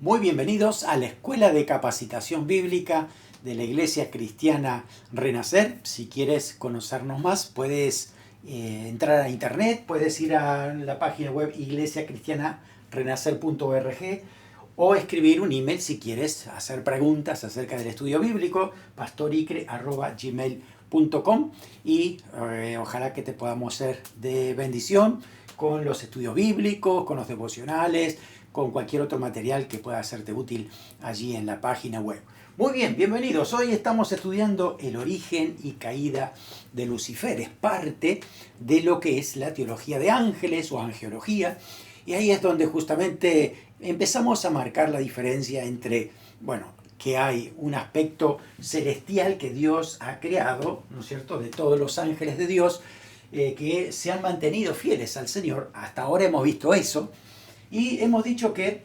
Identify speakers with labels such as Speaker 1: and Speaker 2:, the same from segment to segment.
Speaker 1: Muy bienvenidos a la Escuela de Capacitación Bíblica de la Iglesia Cristiana Renacer. Si quieres conocernos más, puedes entrar a internet, puedes ir a la página web iglesiacristianarenacer.org o escribir un email si quieres hacer preguntas acerca del estudio bíblico, pastoricre@gmail.com, y ojalá que te podamos ser de bendición con los estudios bíblicos, con los devocionales, con cualquier otro material que pueda hacerte útil allí en la página web. Muy bien, bienvenidos. Hoy estamos estudiando el origen y caída de Lucifer. Es parte de lo que es la teología de ángeles o angelología. Y ahí es donde justamente empezamos a marcar la diferencia entre, que hay un aspecto celestial que Dios ha creado, ¿no es cierto?, de todos los ángeles de Dios que se han mantenido fieles al Señor. Hasta ahora hemos visto eso. Y hemos dicho que,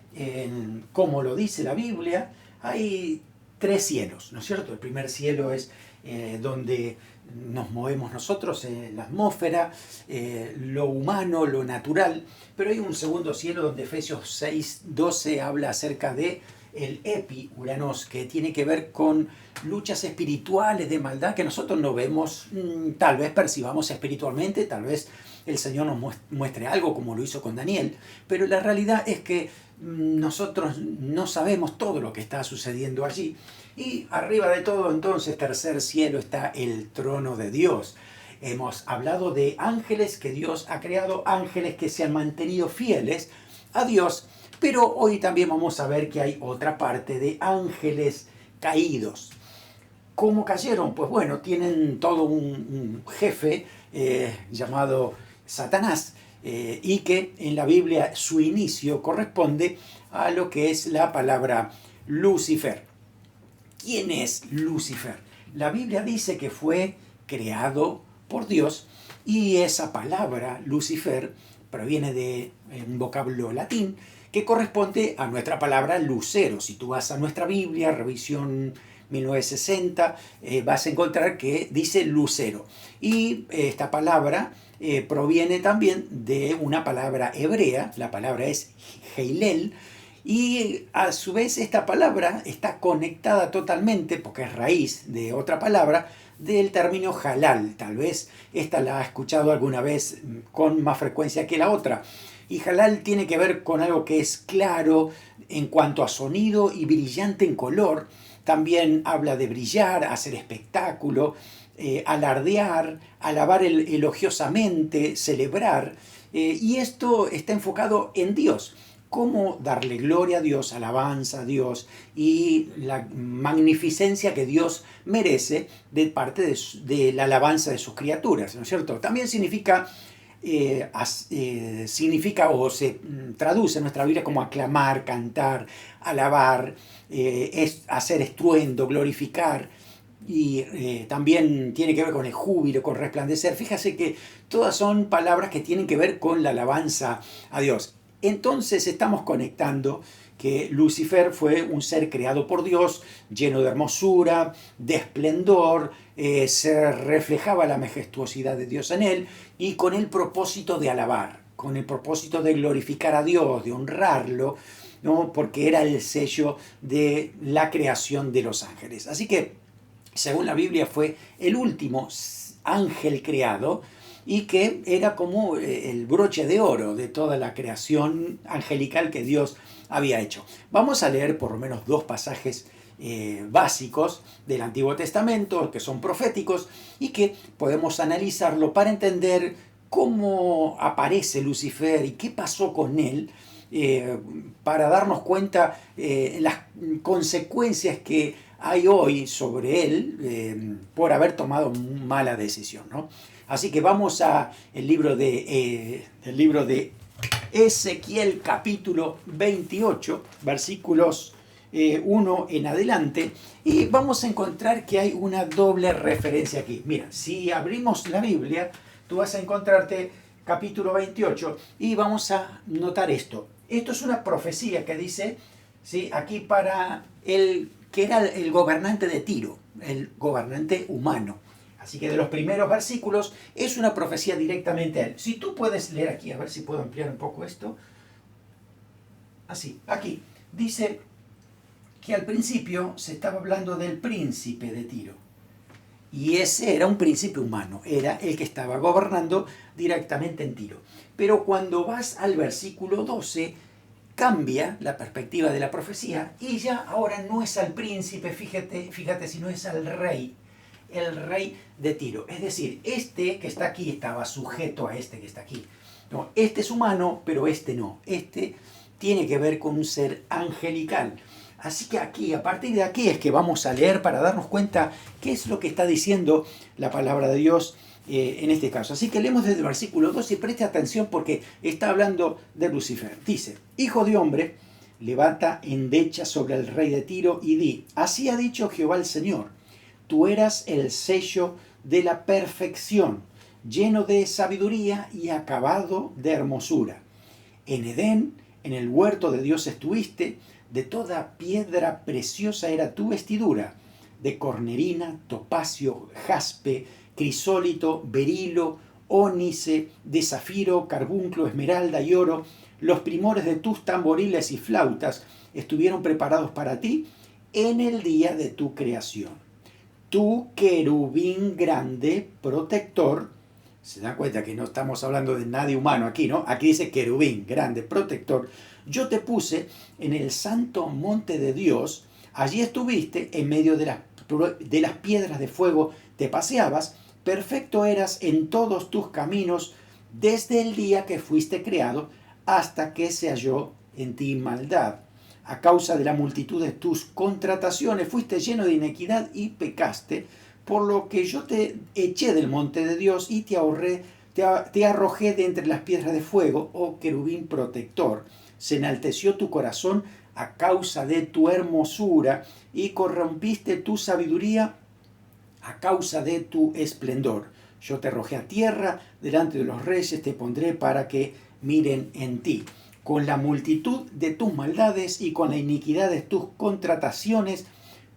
Speaker 1: como lo dice la Biblia, hay tres cielos, ¿no es cierto? El primer cielo es donde nos movemos nosotros, la atmósfera, lo humano, lo natural, pero hay un segundo cielo donde Efesios 6:12 habla acerca de el epi-uranos, que tiene que ver con luchas espirituales de maldad que nosotros no vemos, tal vez percibamos espiritualmente, tal vez el Señor nos muestre algo como lo hizo con Daniel, pero la realidad es que nosotros no sabemos todo lo que está sucediendo allí. Y arriba de todo, entonces, tercer cielo, está el trono de Dios. Hemos hablado de ángeles que Dios ha creado, ángeles que se han mantenido fieles a Dios, pero hoy también vamos a ver que hay otra parte de ángeles caídos. ¿Cómo cayeron? Pues bueno, tienen todo un jefe llamado Satanás, y que en la Biblia su inicio corresponde a lo que es la palabra Lucifer. ¿Quién es Lucifer? La Biblia dice que fue creado por Dios, y esa palabra Lucifer proviene de un vocablo latín que corresponde a nuestra palabra lucero. Si tú vas a nuestra Biblia, revisión 1960, vas a encontrar que dice lucero. Y esta palabra proviene también de una palabra hebrea, la palabra es Heilel, y a su vez esta palabra está conectada totalmente, porque es raíz de otra palabra, del término halal. Tal vez esta la ha escuchado alguna vez con más frecuencia que la otra. Y halal tiene que ver con algo que es claro en cuanto a sonido y brillante en color. También habla de brillar, hacer espectáculo, alardear, alabar elogiosamente, celebrar. Y esto está enfocado en Dios. Cómo darle gloria a Dios, alabanza a Dios y la magnificencia que Dios merece de parte de la alabanza de sus criaturas, ¿no es cierto? También significa o se traduce en nuestra Biblia como aclamar, cantar, alabar, hacer estruendo, glorificar, y también tiene que ver con el júbilo, con resplandecer. Fíjate que todas son palabras que tienen que ver con la alabanza a Dios. Entonces estamos conectando que Lucifer fue un ser creado por Dios, lleno de hermosura, de esplendor, se reflejaba la majestuosidad de Dios en él, y con el propósito de alabar, con el propósito de glorificar a Dios, de honrarlo, ¿no? Porque era el sello de la creación de los ángeles. Así que, según la Biblia, fue el último ángel creado, y que era como el broche de oro de toda la creación angelical que Dios había hecho. Vamos a leer por lo menos dos pasajes básicos del Antiguo Testamento que son proféticos y que podemos analizarlo para entender cómo aparece Lucifer y qué pasó con él, para darnos cuenta las consecuencias que hay hoy sobre él por haber tomado mala decisión, ¿no? Así que vamos a el libro de Ezequiel, capítulo 28, versículos 1 en adelante, y vamos a encontrar que hay una doble referencia aquí. Mira, si abrimos la Biblia, tú vas a encontrarte capítulo 28 y vamos a notar esto. Esto es una profecía que dice, ¿sí?, aquí para el que era el gobernante de Tiro, el gobernante humano. Así que de los primeros versículos es una profecía directamente a él. Si tú puedes leer aquí, a ver si puedo ampliar un poco esto. Así, aquí. dice que al principio se estaba hablando del príncipe de Tiro. Y ese era un príncipe humano, era el que estaba gobernando directamente en Tiro. Pero cuando vas al versículo 12, cambia la perspectiva de la profecía y ya ahora no es al príncipe, fíjate, sino es al rey, el rey de Tiro. Es decir, este que está aquí estaba sujeto a este que está aquí. No, este es humano, pero este no. Este tiene que ver con un ser angelical. Así que aquí, a partir de aquí es que vamos a leer para darnos cuenta qué es lo que está diciendo la palabra de Dios en este caso. Así que leemos desde el versículo 2 y preste atención porque está hablando de Lucifer. Dice, hijo de hombre, levanta endecha sobre el rey de Tiro y di, así ha dicho Jehová el Señor, tú eras el sello de la perfección, lleno de sabiduría y acabado de hermosura. En Edén, en el huerto de Dios estuviste, de toda piedra preciosa era tu vestidura, de cornerina, topacio, jaspe, crisólito, berilo, ónice, de zafiro, carbunclo, esmeralda y oro. Los primores de tus tamboriles y flautas estuvieron preparados para ti en el día de tu creación. Tu querubín grande, protector, se dan cuenta que no estamos hablando de nadie humano aquí, ¿no? Aquí dice querubín, grande, protector. Yo te puse en el santo monte de Dios, allí estuviste, en medio de las piedras de fuego te paseabas, perfecto eras en todos tus caminos, desde el día que fuiste creado, hasta que se halló en ti maldad. A causa de la multitud de tus contrataciones, fuiste lleno de inequidad y pecaste, por lo que yo te eché del monte de Dios y te arrojé de entre las piedras de fuego, oh querubín protector. Se enalteció tu corazón a causa de tu hermosura y corrompiste tu sabiduría a causa de tu esplendor. Yo te arrojé a tierra, delante de los reyes te pondré para que miren en ti. Con la multitud de tus maldades y con la iniquidad de tus contrataciones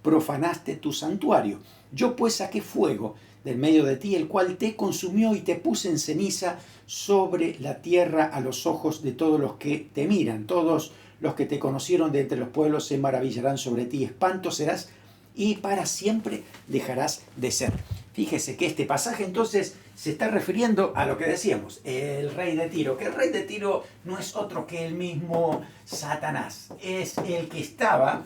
Speaker 1: profanaste tu santuario. Yo pues saqué fuego del medio de ti, el cual te consumió y te puse en ceniza sobre la tierra a los ojos de todos los que te miran. Todos los que te conocieron de entre los pueblos se maravillarán sobre ti. Espanto serás y para siempre dejarás de ser. Fíjese que este pasaje entonces se está refiriendo a lo que decíamos, el rey de Tiro, que el rey de Tiro no es otro que el mismo Satanás, es el que estaba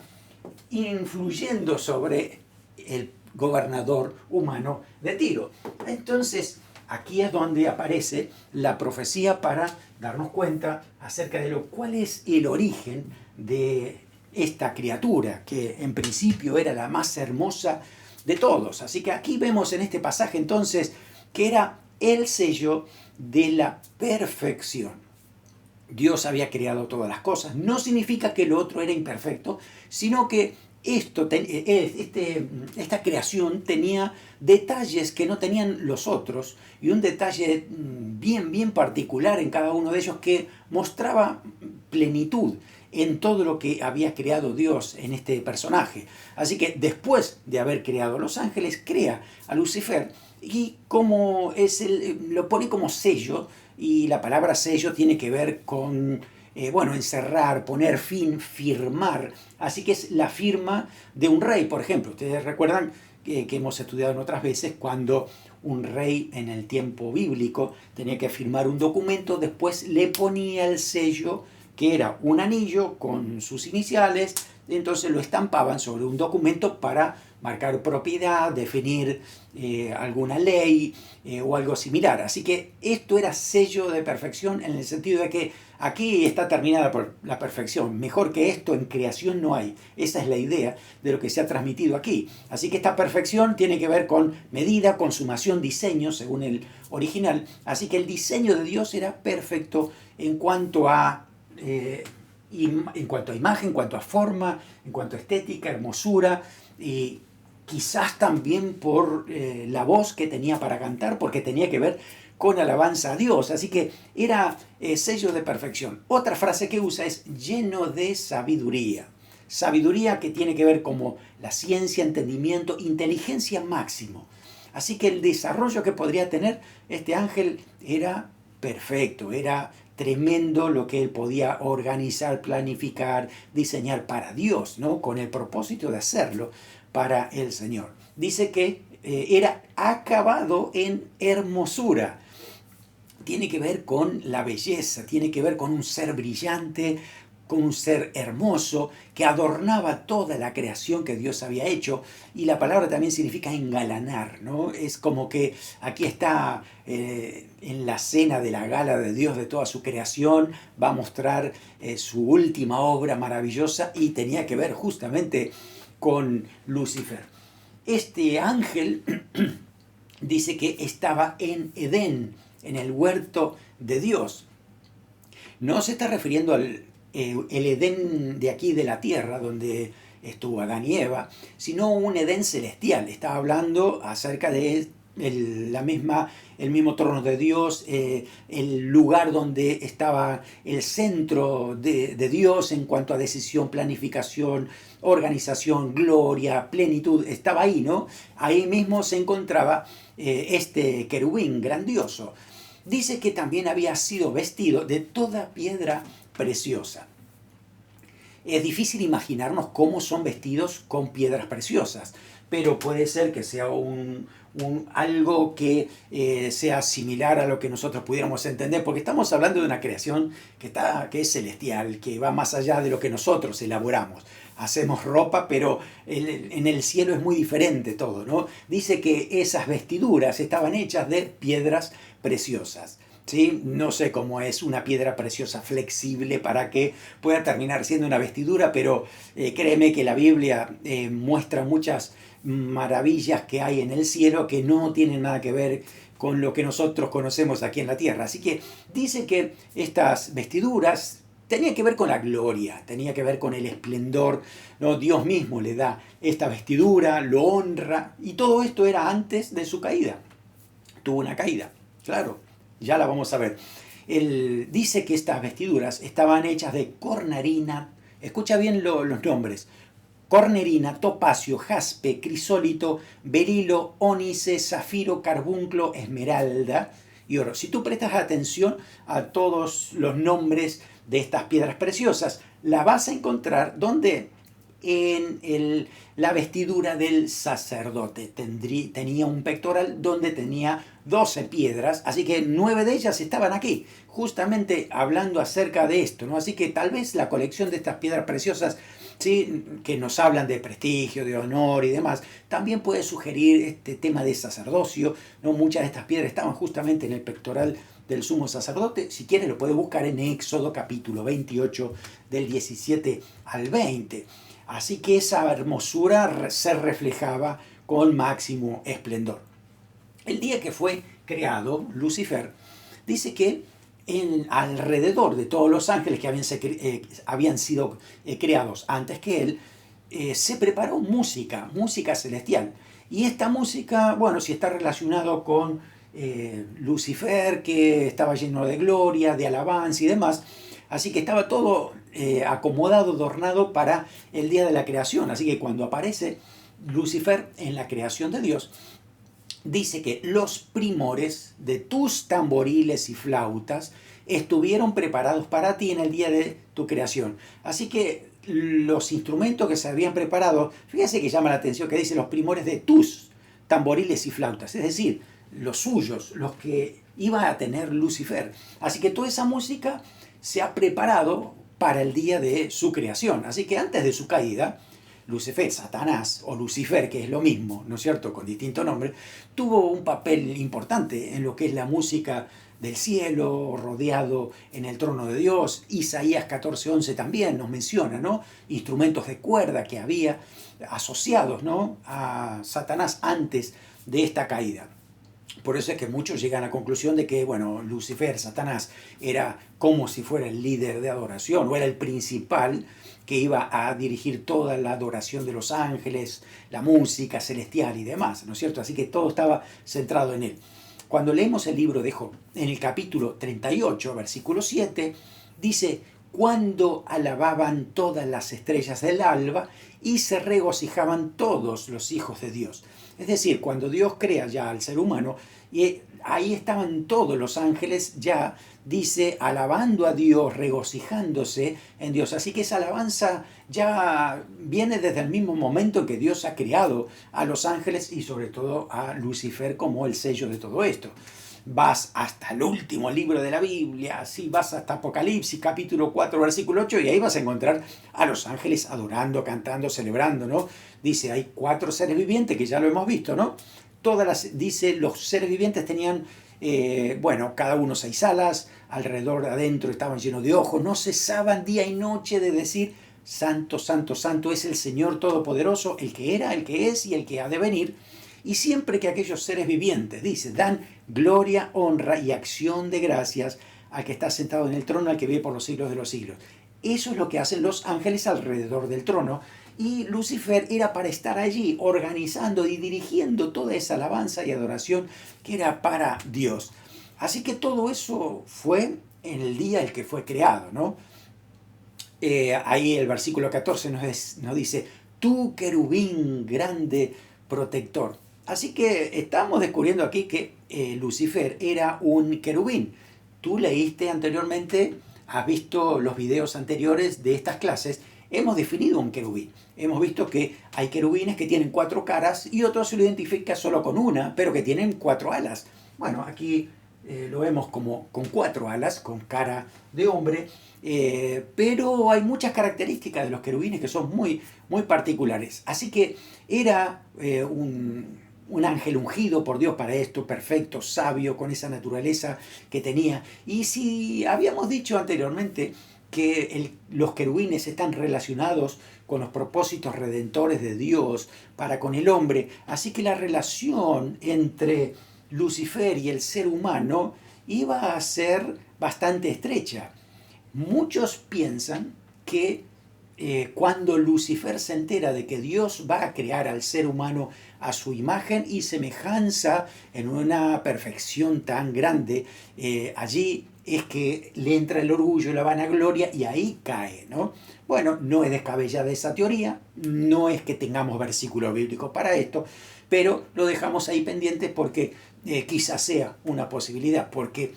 Speaker 1: influyendo sobre el gobernador humano de Tiro. Entonces, aquí es donde aparece la profecía para darnos cuenta acerca de cuál es el origen de esta criatura, que en principio era la más hermosa de todos. Así que aquí vemos en este pasaje entonces que era el sello de la perfección. Dios había creado todas las cosas. No significa que lo otro era imperfecto, sino que esta creación tenía detalles que no tenían los otros y un detalle bien particular en cada uno de ellos que mostraba plenitud en todo lo que había creado Dios en este personaje. Así que después de haber creado los ángeles, crea a Lucifer y lo pone como sello, y la palabra sello tiene que ver con encerrar, poner fin, firmar. Así que es la firma de un rey, por ejemplo. Ustedes recuerdan que hemos estudiado en otras veces cuando un rey en el tiempo bíblico tenía que firmar un documento, después le ponía el sello, que era un anillo con sus iniciales, entonces lo estampaban sobre un documento para marcar propiedad, definir alguna ley o algo similar. Así que esto era sello de perfección en el sentido de que aquí está terminada por la perfección. Mejor que esto en creación no hay. Esa es la idea de lo que se ha transmitido aquí. Así que esta perfección tiene que ver con medida, consumación, diseño, según el original. Así que el diseño de Dios era perfecto en cuanto a imagen, en cuanto a forma, en cuanto a estética, hermosura, y quizás también por la voz que tenía para cantar, porque tenía que ver con alabanza a Dios. Así que era sello de perfección. Otra frase que usa es lleno de sabiduría. Sabiduría que tiene que ver como la ciencia, entendimiento, inteligencia máximo. Así que el desarrollo que podría tener este ángel era perfecto, era tremendo lo que él podía organizar, planificar, diseñar para Dios, ¿no? Con el propósito de hacerlo para el Señor. Dice que era acabado en hermosura. Tiene que ver con la belleza, tiene que ver con un ser brillante, con un ser hermoso que adornaba toda la creación que Dios había hecho. Y la palabra también significa engalanar, ¿no? Es como que aquí está en la cena de la gala de Dios de toda su creación, va a mostrar su última obra maravillosa, y tenía que ver justamente con Lucifer. Este ángel dice que estaba en Edén, en el huerto de Dios. No se está refiriendo al el Edén de aquí de la tierra, donde estuvo Adán y Eva, sino un Edén celestial. Está hablando acerca de el mismo trono de Dios, el lugar donde estaba el centro de Dios en cuanto a decisión, planificación, organización, gloria, plenitud. Estaba ahí, ¿no? Ahí mismo se encontraba este querubín grandioso. Dice que también había sido vestido de toda piedra preciosa. Es difícil imaginarnos cómo son vestidos con piedras preciosas, pero puede ser que sea algo que sea similar a lo que nosotros pudiéramos entender, porque estamos hablando de una creación que es celestial, que va más allá de lo que nosotros elaboramos. Hacemos ropa, pero en el cielo es muy diferente todo, ¿no? Dice que esas vestiduras estaban hechas de piedras preciosas. ¿Sí? No sé cómo es una piedra preciosa flexible para que pueda terminar siendo una vestidura, pero créeme que la Biblia muestra muchas maravillas que hay en el cielo que no tienen nada que ver con lo que nosotros conocemos aquí en la tierra. Así que dice que estas vestiduras tenían que ver con la gloria, tenía que ver con el esplendor, ¿no? Dios mismo le da esta vestidura, lo honra, y todo esto era antes de su caída. Tuvo una caída, claro. Ya la vamos a ver. Él dice que estas vestiduras estaban hechas de cornarina. Escucha bien los nombres. Cornerina, topacio, jaspe, crisólito, berilo, ónice, zafiro, carbunclo, esmeralda y oro. Si tú prestas atención a todos los nombres de estas piedras preciosas, la vas a encontrar donde en la vestidura del sacerdote. Tenía un pectoral donde tenía 12 piedras, así que 9 de ellas estaban aquí, justamente hablando acerca de esto, ¿no? Así que tal vez la colección de estas piedras preciosas, ¿sí?, que nos hablan de prestigio, de honor y demás, también puede sugerir este tema de sacerdocio, ¿no? Muchas de estas piedras estaban justamente en el pectoral del sumo sacerdote. Si quieres lo puedes buscar en Éxodo capítulo 28 del 17 al 20. Así que esa hermosura se reflejaba con máximo esplendor. El día que fue creado Lucifer, dice que alrededor de todos los ángeles que habían sido creados antes que él, se preparó música celestial. Y esta música, bueno, si está relacionado con Lucifer, que estaba lleno de gloria, de alabanza y demás. Así que estaba todo acomodado, adornado para el día de la creación. Así que cuando aparece Lucifer en la creación de Dios, dice que los primores de tus tamboriles y flautas estuvieron preparados para ti en el día de tu creación. Así que los instrumentos que se habían preparado, fíjese que llama la atención que dice los primores de tus tamboriles y flautas, es decir, los suyos, los que iba a tener Lucifer. Así que toda esa música se ha preparado para el día de su creación. Así que antes de su caída, Lucifer, Satanás o Lucifer, que es lo mismo, ¿no es cierto?, con distinto nombre, tuvo un papel importante en lo que es la música del cielo, rodeado en el trono de Dios. Isaías 14:11 también nos menciona, ¿no?, instrumentos de cuerda que había asociados, ¿no?, a Satanás antes de esta caída. Por eso es que muchos llegan a la conclusión de que, bueno, Lucifer, Satanás, era como si fuera el líder de adoración, o era el principal que iba a dirigir toda la adoración de los ángeles, la música celestial y demás, ¿no es cierto? Así que todo estaba centrado en él. Cuando leemos el libro de Job, en el capítulo 38, versículo 7, dice: cuando alababan todas las estrellas del alba y se regocijaban todos los hijos de Dios. Es decir, cuando Dios crea ya al ser humano, y ahí estaban todos los ángeles ya, dice, alabando a Dios, regocijándose en Dios. Así que esa alabanza ya viene desde el mismo momento en que Dios ha creado a los ángeles y sobre todo a Lucifer como el sello de todo esto. Vas hasta el último libro de la Biblia, sí, vas hasta Apocalipsis, capítulo 4, versículo 8, y ahí vas a encontrar a los ángeles adorando, cantando, celebrando, ¿no? Dice, hay 4 seres vivientes, que ya lo hemos visto, ¿no? Dice, los seres vivientes tenían, cada uno 6 alas, alrededor de adentro estaban llenos de ojos, no cesaban día y noche de decir, santo, santo, santo es el Señor Todopoderoso, el que era, el que es y el que ha de venir. Y siempre que aquellos seres vivientes, dice, dan gloria, honra y acción de gracias al que está sentado en el trono, al que vive por los siglos de los siglos. Eso es lo que hacen los ángeles alrededor del trono. Y Lucifer era para estar allí organizando y dirigiendo toda esa alabanza y adoración que era para Dios. Así que todo eso fue en el día en que fue creado, ¿no? Ahí el versículo 14 nos dice, tú querubín grande protector. Así que estamos descubriendo aquí que Lucifer era un querubín. Tú leíste anteriormente, has visto los videos anteriores de estas clases, hemos definido un querubín. Hemos visto que hay querubines que tienen 4 caras y otros se lo identifica solo con una, pero que tienen 4 alas. Bueno, aquí lo vemos como con 4 alas, con cara de hombre, pero hay muchas características de los querubines que son muy, muy particulares. Así que era un ángel ungido por Dios para esto, perfecto, sabio, con esa naturaleza que tenía. Y si habíamos dicho anteriormente que los querubines están relacionados con los propósitos redentores de Dios para con el hombre, así que la relación entre Lucifer y el ser humano iba a ser bastante estrecha. Muchos piensan que cuando Lucifer se entera de que Dios va a crear al ser humano a su imagen y semejanza en una perfección tan grande, allí es que le entra el orgullo, la vanagloria y ahí cae, ¿no? Bueno, no es descabellada esa teoría, no es que tengamos versículos bíblicos para esto, pero lo dejamos ahí pendiente porque quizás sea una posibilidad, porque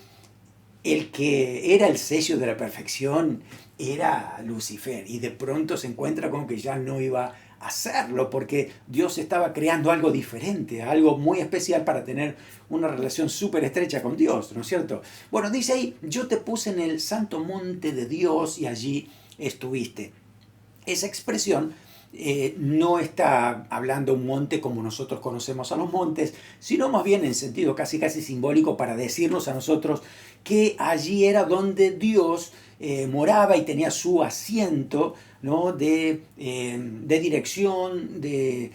Speaker 1: el que era el sello de la perfección era Lucifer y de pronto se encuentra con que ya no iba a hacerlo porque Dios estaba creando algo diferente, algo muy especial para tener una relación súper estrecha con Dios, ¿no es cierto? Bueno, dice ahí, yo te puse en el santo monte de Dios y allí estuviste. Esa expresión no está hablando un monte como nosotros conocemos a los montes, sino más bien en sentido casi simbólico para decirnos a nosotros que allí era donde Dios moraba y tenía su asiento, ¿no? de dirección, de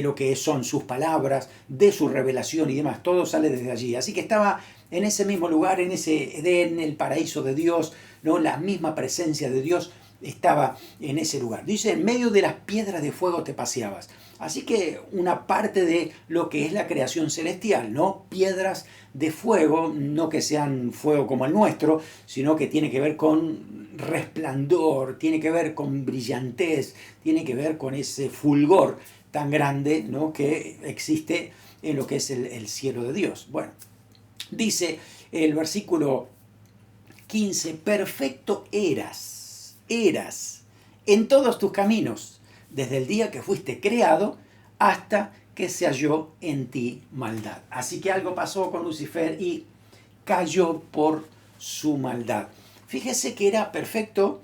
Speaker 1: lo que son sus palabras, de su revelación y demás. Todo sale desde allí. Así que estaba en ese mismo lugar, en ese Edén, el paraíso de Dios, ¿no? La misma presencia de Dios estaba en ese lugar. Dice, en medio de las piedras de fuego te paseabas. Así que una parte de lo que es la creación celestial, ¿no? Piedras de fuego, no que sean fuego como el nuestro, sino que tiene que ver con resplandor, tiene que ver con brillantez, tiene que ver con ese fulgor tan grande, ¿no? Que existe en lo que es el cielo de Dios. Bueno, dice el versículo 15, perfecto eras en todos tus caminos, desde el día que fuiste creado hasta que se halló en ti maldad. Así que algo pasó con Lucifer y cayó por su maldad. Fíjese que era perfecto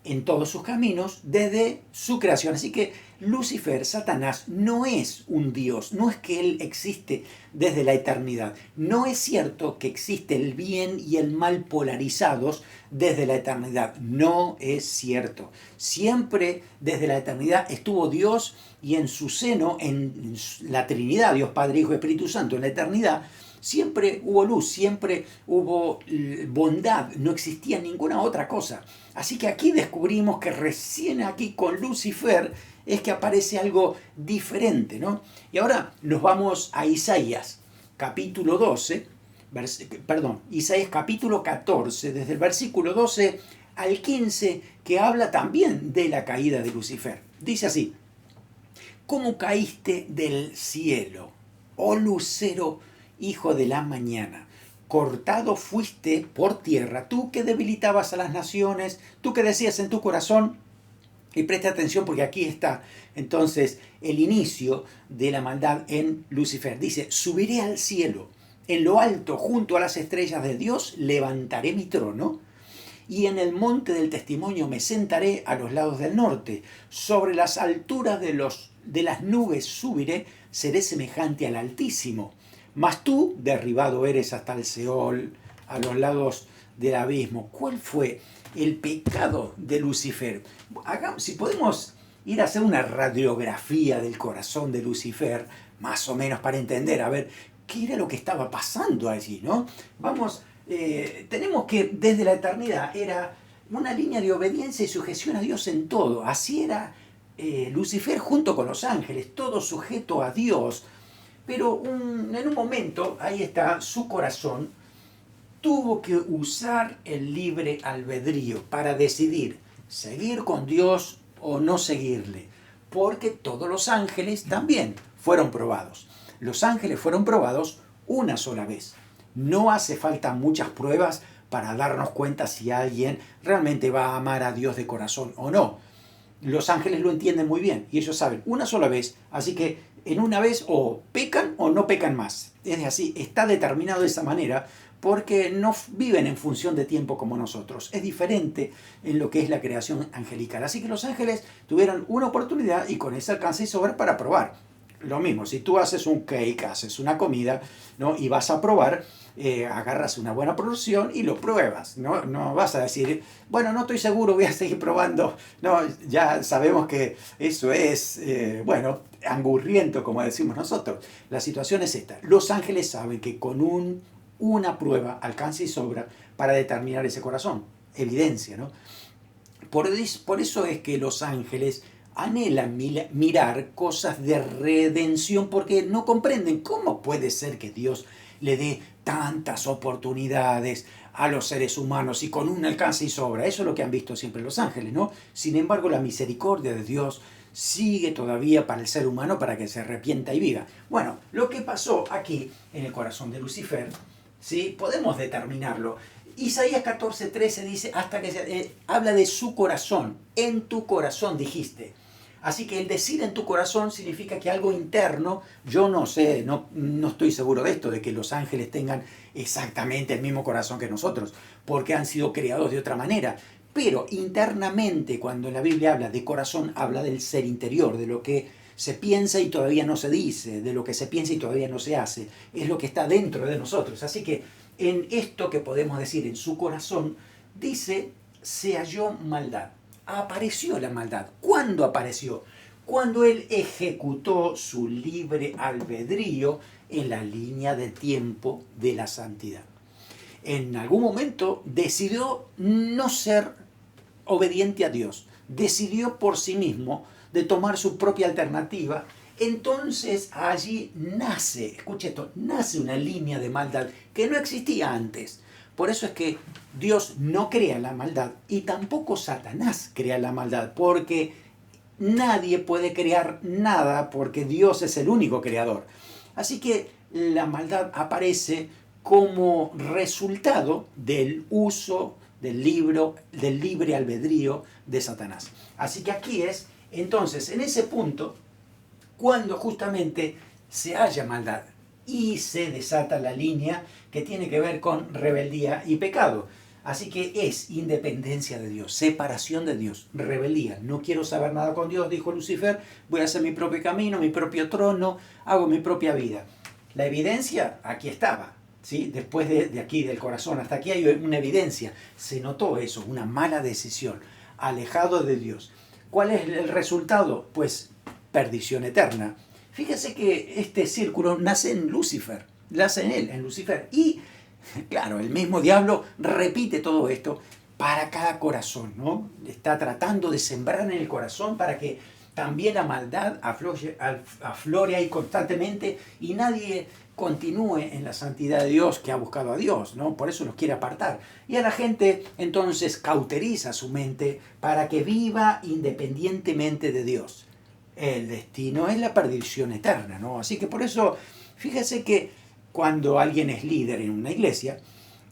Speaker 1: en todos sus caminos desde su creación. Así que Lucifer, Satanás, no es un Dios, no es que él existe desde la eternidad. No es cierto que existe el bien y el mal polarizados desde la eternidad. No es cierto. Siempre desde la eternidad estuvo Dios y en su seno, en la Trinidad, Dios Padre, Hijo y Espíritu Santo, en la eternidad, siempre hubo luz, siempre hubo bondad, no existía ninguna otra cosa. Así que aquí descubrimos que recién aquí con Lucifer es que aparece algo diferente, ¿no? Y ahora nos vamos a Isaías, capítulo 12, Isaías capítulo 14, desde el versículo 12 al 15, que habla también de la caída de Lucifer. Dice así, ¿cómo caíste del cielo, oh lucero hijo de la mañana. Cortado fuiste por tierra, tú que debilitabas a las naciones, tú que decías en tu corazón, y preste atención porque aquí está entonces el inicio de la maldad en Lucifer. Dice, subiré al cielo, en lo alto, junto a las estrellas de Dios, levantaré mi trono, y en el monte del testimonio me sentaré a los lados del norte. Sobre las alturas de las nubes subiré, seré semejante al Altísimo. Mas tú, derribado eres hasta el Seol, a los lados del abismo. ¿Cuál fue el pecado de Lucifer? Si podemos ir a hacer una radiografía del corazón de Lucifer, más o menos para entender, a ver, qué era lo que estaba pasando allí, ¿no? Tenemos que desde la eternidad era una línea de obediencia y sujeción a Dios en todo. Así era Lucifer junto con los ángeles, todo sujeto a Dios. Pero en un momento, ahí está, su corazón tuvo que usar el libre albedrío para decidir seguir con Dios o no seguirle. Porque todos los ángeles también fueron probados. Los ángeles fueron probados una sola vez. No hace falta muchas pruebas para darnos cuenta si alguien realmente va a amar a Dios de corazón o no. Los ángeles lo entienden muy bien y ellos saben una sola vez, así que en una vez o pecan o no pecan más. Es así, está determinado de esa manera porque no viven en función de tiempo como nosotros. Es diferente en lo que es la creación angelical. Así que los ángeles tuvieron una oportunidad y con esa alcanza y sobra para probar. Lo mismo, si tú haces un cake, haces una comida, ¿no? Y vas a probar, agarras una buena porción y lo pruebas, ¿no? No vas a decir, bueno, no estoy seguro, voy a seguir probando. No, ya sabemos que eso es, bueno, angurriento, como decimos nosotros. La situación es esta. Los ángeles saben que con una prueba alcanza y sobra para determinar ese corazón. Evidencia, ¿no? Por eso es que los ángeles anhelan mirar cosas de redención porque no comprenden cómo puede ser que Dios le dé tantas oportunidades a los seres humanos y con un alcance y sobra. Eso es lo que han visto siempre los ángeles, ¿no? Sin embargo, la misericordia de Dios sigue todavía para el ser humano para que se arrepienta y viva. Bueno, lo que pasó aquí en el corazón de Lucifer, ¿sí? Podemos determinarlo. Isaías 14:13 dice, hasta que habla de su corazón. En tu corazón dijiste. Así que el decir en tu corazón significa que algo interno, yo no sé, no estoy seguro de esto, de que los ángeles tengan exactamente el mismo corazón que nosotros, porque han sido creados de otra manera. Pero internamente, cuando la Biblia habla de corazón, habla del ser interior, de lo que se piensa y todavía no se dice, de lo que se piensa y todavía no se hace. Es lo que está dentro de nosotros. Así que en esto que podemos decir en su corazón, dice, se halló maldad. Apareció la maldad. ¿Cuándo apareció? Cuando él ejecutó su libre albedrío en la línea de tiempo de la santidad. En algún momento decidió no ser obediente a Dios. Decidió por sí mismo de tomar su propia alternativa. Entonces allí nace, escuche esto, nace una línea de maldad que no existía antes. Por eso es que Dios no crea la maldad y tampoco Satanás crea la maldad, porque nadie puede crear nada porque Dios es el único creador. Así que la maldad aparece como resultado del uso del libre albedrío de Satanás. Así que aquí es, entonces, en ese punto, cuando justamente se halla maldad y se desata la línea que tiene que ver con rebeldía y pecado. Así que es independencia de Dios, separación de Dios, rebeldía. No quiero saber nada con Dios, dijo Lucifer, voy a hacer mi propio camino, mi propio trono, hago mi propia vida. La evidencia aquí estaba, ¿sí? Después de aquí, del corazón, hasta aquí hay una evidencia. Se notó eso, una mala decisión, alejado de Dios. ¿Cuál es el resultado? Pues perdición eterna. Fíjese que este círculo nace en Lucifer, nace en él, en Lucifer. Y, claro, el mismo diablo repite todo esto para cada corazón, ¿no? Está tratando de sembrar en el corazón para que también la maldad aflore ahí constantemente y nadie continúe en la santidad de Dios que ha buscado a Dios, ¿no? Por eso los quiere apartar. Y a la gente entonces cauteriza su mente para que viva independientemente de Dios. El destino es la perdición eterna, ¿no? Así que por eso, fíjese que cuando alguien es líder en una iglesia,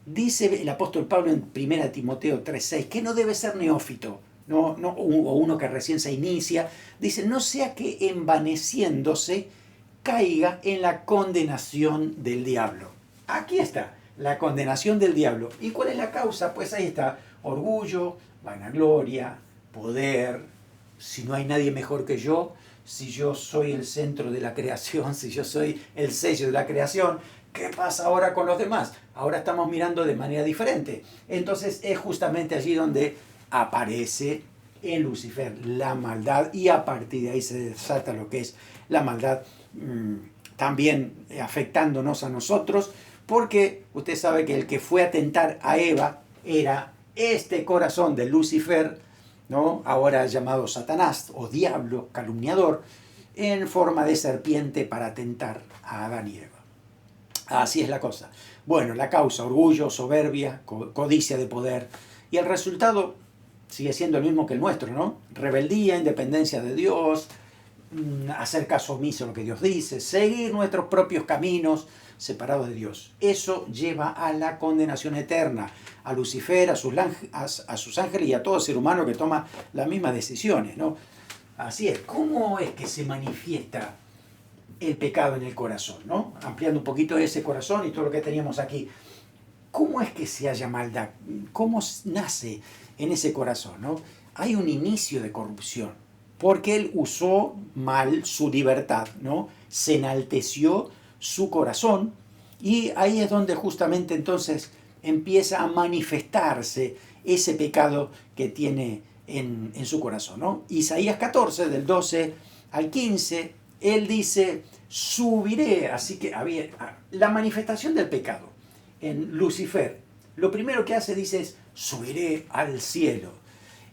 Speaker 1: dice el apóstol Pablo en 1 Timoteo 3:6 que no debe ser neófito, o uno que recién se inicia. Dice, no sea que envaneciéndose caiga en la condenación del diablo. Aquí está, la condenación del diablo. ¿Y cuál es la causa? Pues ahí está, orgullo, vanagloria, poder. Si no hay nadie mejor que yo, si yo soy el centro de la creación, si yo soy el sello de la creación, ¿qué pasa ahora con los demás? Ahora estamos mirando de manera diferente. Entonces es justamente allí donde aparece en Lucifer la maldad, y a partir de ahí se desata lo que es la maldad, también afectándonos a nosotros, porque usted sabe que el que fue a tentar a Eva era este corazón de Lucifer, ¿no? Ahora llamado Satanás o diablo, calumniador, en forma de serpiente para tentar a Adán y Eva. Así es la cosa. Bueno, la causa, orgullo, soberbia, codicia de poder, y el resultado sigue siendo el mismo que el nuestro, ¿no? Rebeldía, independencia de Dios, hacer caso omiso a lo que Dios dice, seguir nuestros propios caminos separados de Dios. Eso lleva a la condenación eterna, a Lucifer, a sus ángeles y a todo ser humano que toma las mismas decisiones, ¿no? Así es. ¿Cómo es que se manifiesta el pecado en el corazón, ¿no? Ampliando un poquito ese corazón y todo lo que teníamos aquí. ¿Cómo es que se halla maldad? ¿Cómo nace en ese corazón, ¿no? Hay un inicio de corrupción, porque él usó mal su libertad, ¿no? Se enalteció su corazón, y ahí es donde justamente entonces empieza a manifestarse ese pecado que tiene en su corazón, ¿no? Isaías 14, del 12 al 15, él dice, subiré. Así que había la manifestación del pecado en Lucifer. Lo primero que hace, dice, es subiré al cielo.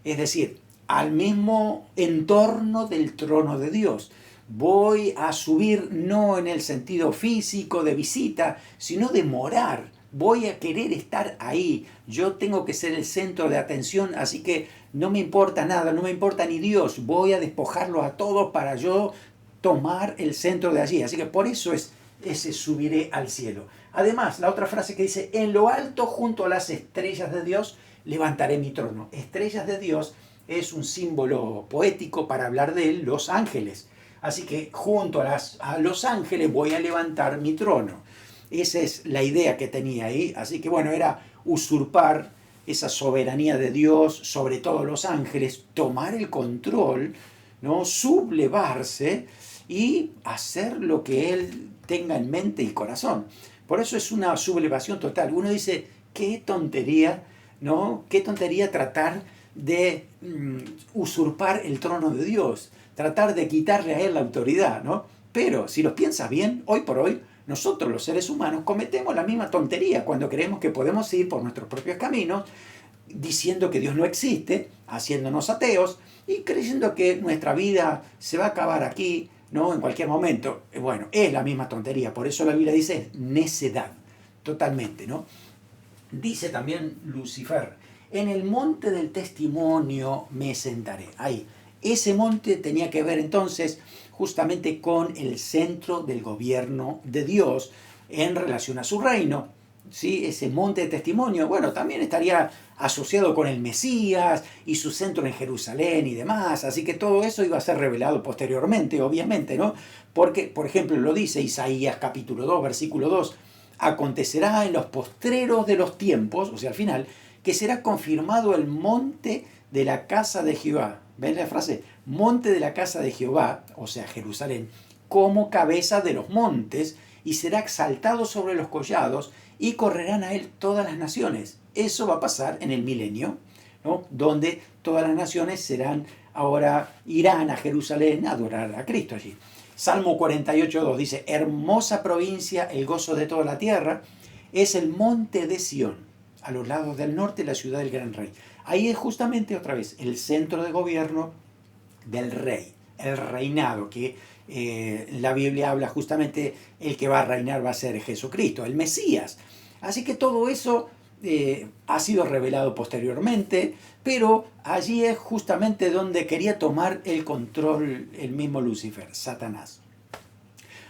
Speaker 1: Es decir, al mismo entorno del trono de Dios. Voy a subir no en el sentido físico de visita, sino de morar. Voy a querer estar ahí. Yo tengo que ser el centro de atención, así que no me importa nada, no me importa ni Dios. Voy a despojarlo a todos para yo tomar el centro de allí. Así que por eso es ese subiré al cielo. Además, la otra frase que dice, en lo alto junto a las estrellas de Dios levantaré mi trono. Estrellas de Dios es un símbolo poético para hablar de él, los ángeles. Así que junto a los ángeles voy a levantar mi trono. Esa es la idea que tenía ahí. Así que bueno, era usurpar esa soberanía de Dios sobre todos los ángeles, tomar el control, ¿no? Sublevarse y hacer lo que él tenga en mente y corazón. Por eso es una sublevación total. Uno dice, qué tontería, ¿no? Qué tontería tratar de usurpar el trono de Dios, tratar de quitarle a él la autoridad, ¿no? Pero si lo piensas bien, hoy por hoy, nosotros los seres humanos cometemos la misma tontería cuando creemos que podemos ir por nuestros propios caminos, diciendo que Dios no existe, haciéndonos ateos y creyendo que nuestra vida se va a acabar aquí, ¿no? En cualquier momento. Bueno, es la misma tontería. Por eso la Biblia dice necedad, totalmente, ¿no? Dice también Lucifer, en el monte del testimonio me sentaré. Ahí. Ese monte tenía que ver entonces justamente con el centro del gobierno de Dios en relación a su reino. ¿Sí? Ese monte de testimonio, bueno, también estaría asociado con el Mesías y su centro en Jerusalén y demás, así que todo eso iba a ser revelado posteriormente, obviamente, ¿no? Porque, por ejemplo, lo dice Isaías capítulo 2, versículo 2, acontecerá en los postreros de los tiempos, o sea, al final, que será confirmado el monte de la casa de Jehová. ¿Ven la frase? Monte de la casa de Jehová, o sea, Jerusalén, como cabeza de los montes, y será exaltado sobre los collados, y correrán a él todas las naciones. Eso va a pasar en el milenio, ¿no? Donde todas las naciones irán a Jerusalén a adorar a Cristo allí. Salmo 48:2 dice, hermosa provincia, el gozo de toda la tierra, es el monte de Sión, a los lados del norte, la ciudad del gran rey. Ahí es justamente otra vez el centro de gobierno del rey, el reinado, que la Biblia habla justamente, el que va a reinar va a ser Jesucristo, el Mesías. Así que todo eso ha sido revelado posteriormente, pero allí es justamente donde quería tomar el control el mismo Lucifer, Satanás.